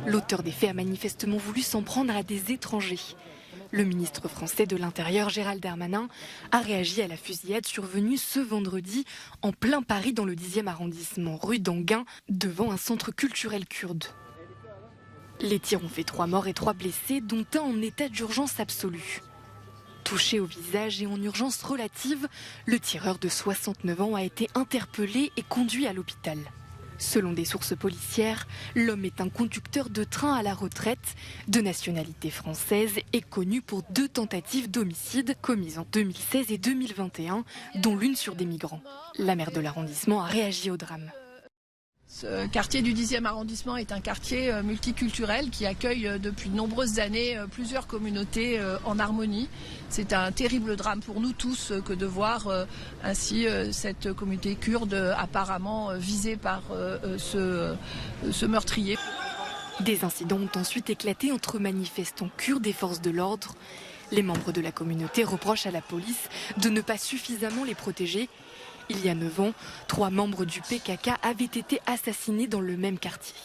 L'auteur des faits a manifestement voulu s'en prendre à des étrangers. Le ministre français de l'Intérieur, Gérald Darmanin, a réagi à la fusillade survenue ce vendredi en plein Paris dans le 10e arrondissement, rue d'Anguin, devant un centre culturel kurde. Les tirs ont fait 3 morts et 3 blessés, dont un en état d'urgence absolue. Touché au visage et en urgence relative, le tireur de 69 ans a été interpellé et conduit à l'hôpital. Selon des sources policières, l'homme est un conducteur de train à la retraite, de nationalité française et connu pour 2 tentatives d'homicide commises en 2016 et 2021, dont l'une sur des migrants. La maire de l'arrondissement a réagi au drame. Ce quartier du 10e arrondissement est un quartier multiculturel qui accueille depuis de nombreuses années plusieurs communautés en harmonie. C'est un terrible drame pour nous tous que de voir ainsi cette communauté kurde apparemment visée par ce meurtrier. Des incidents ont ensuite éclaté entre manifestants kurdes et forces de l'ordre. Les membres de la communauté reprochent à la police de ne pas suffisamment les protéger. Il y a 9 ans, 3 membres du PKK avaient été assassinés dans le même quartier.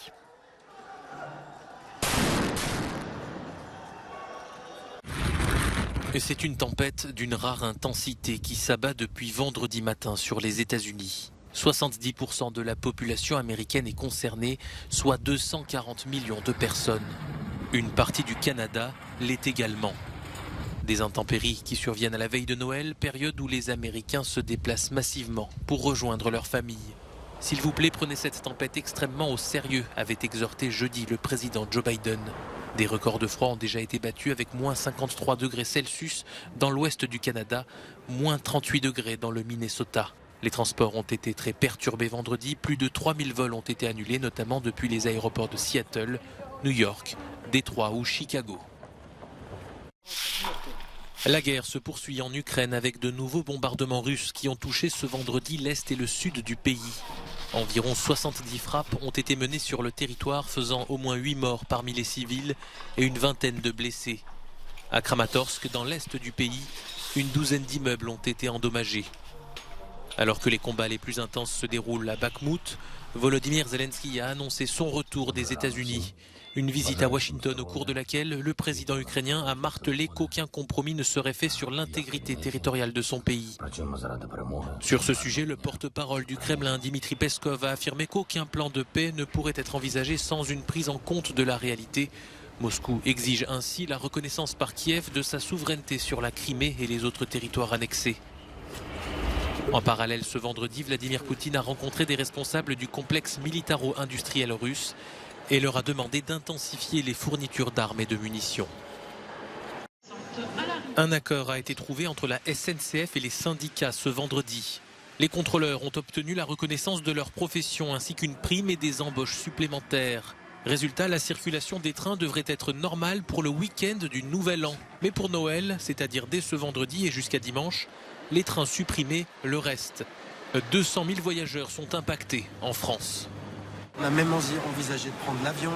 Et c'est une tempête d'une rare intensité qui s'abat depuis vendredi matin sur les États-Unis. 70% de la population américaine est concernée, soit 240 millions de personnes. Une partie du Canada l'est également. Des intempéries qui surviennent à la veille de Noël, période où les Américains se déplacent massivement pour rejoindre leur famille. S'il vous plaît, prenez cette tempête extrêmement au sérieux, avait exhorté jeudi le président Joe Biden. Des records de froid ont déjà été battus avec moins 53 degrés Celsius dans l'ouest du Canada, moins 38 degrés dans le Minnesota. Les transports ont été très perturbés vendredi, plus de 3000 vols ont été annulés, notamment depuis les aéroports de Seattle, New York, Détroit ou Chicago. La guerre se poursuit en Ukraine avec de nouveaux bombardements russes qui ont touché ce vendredi l'est et le sud du pays. Environ 70 frappes ont été menées sur le territoire, faisant au moins 8 morts parmi les civils et une vingtaine de blessés. À Kramatorsk, dans l'est du pays, une douzaine d'immeubles ont été endommagés. Alors que les combats les plus intenses se déroulent à Bakhmout, Volodymyr Zelensky a annoncé son retour des États-Unis. Une visite à Washington au cours de laquelle le président ukrainien a martelé qu'aucun compromis ne serait fait sur l'intégrité territoriale de son pays. Sur ce sujet, le porte-parole du Kremlin, Dmitri Peskov, a affirmé qu'aucun plan de paix ne pourrait être envisagé sans une prise en compte de la réalité. Moscou exige ainsi la reconnaissance par Kiev de sa souveraineté sur la Crimée et les autres territoires annexés. En parallèle, ce vendredi, Vladimir Poutine a rencontré des responsables du complexe militaro-industriel russe et leur a demandé d'intensifier les fournitures d'armes et de munitions. Un accord a été trouvé entre la SNCF et les syndicats ce vendredi. Les contrôleurs ont obtenu la reconnaissance de leur profession ainsi qu'une prime et des embauches supplémentaires. Résultat, la circulation des trains devrait être normale pour le week-end du Nouvel An. Mais pour Noël, c'est-à-dire dès ce vendredi et jusqu'à dimanche, les trains supprimés le restent. 200 000 voyageurs sont impactés en France. On a même envisagé de prendre l'avion,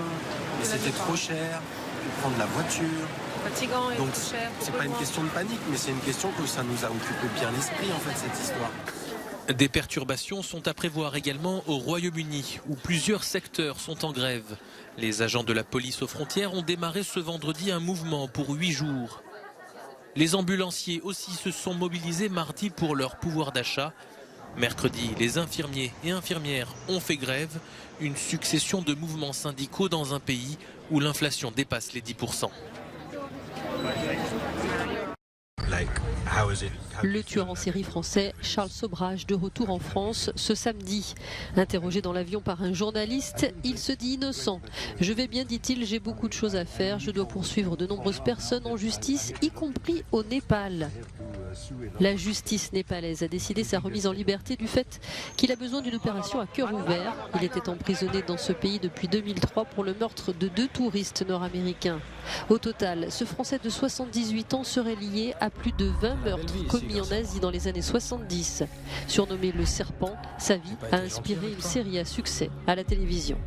mais c'était trop cher, de prendre la voiture. Fatigant et donc trop cher. C'est pas une question de panique, mais c'est une question que ça nous a occupé bien l'esprit en fait cette histoire. Des perturbations sont à prévoir également au Royaume-Uni, où plusieurs secteurs sont en grève. Les agents de la police aux frontières ont démarré ce vendredi un mouvement pour 8 jours. Les ambulanciers aussi se sont mobilisés mardi pour leur pouvoir d'achat. Mercredi, les infirmiers et infirmières ont fait grève, une succession de mouvements syndicaux dans un pays où l'inflation dépasse les 10%. Le tueur en série français Charles Sobrage de retour en France ce samedi. Interrogé dans l'avion par un journaliste, il se dit innocent. « Je vais bien, dit-il, j'ai beaucoup de choses à faire. Je dois poursuivre de nombreuses personnes en justice, y compris au Népal. » La justice népalaise a décidé sa remise en liberté du fait qu'il a besoin d'une opération à cœur ouvert. Il était emprisonné dans ce pays depuis 2003 pour le meurtre de 2 touristes nord-américains. Au total, ce Français de 78 ans serait lié à plus de 20 meurtres commis en Asie dans les années 70. Surnommé le Serpent, sa vie a inspiré une série à succès à la télévision.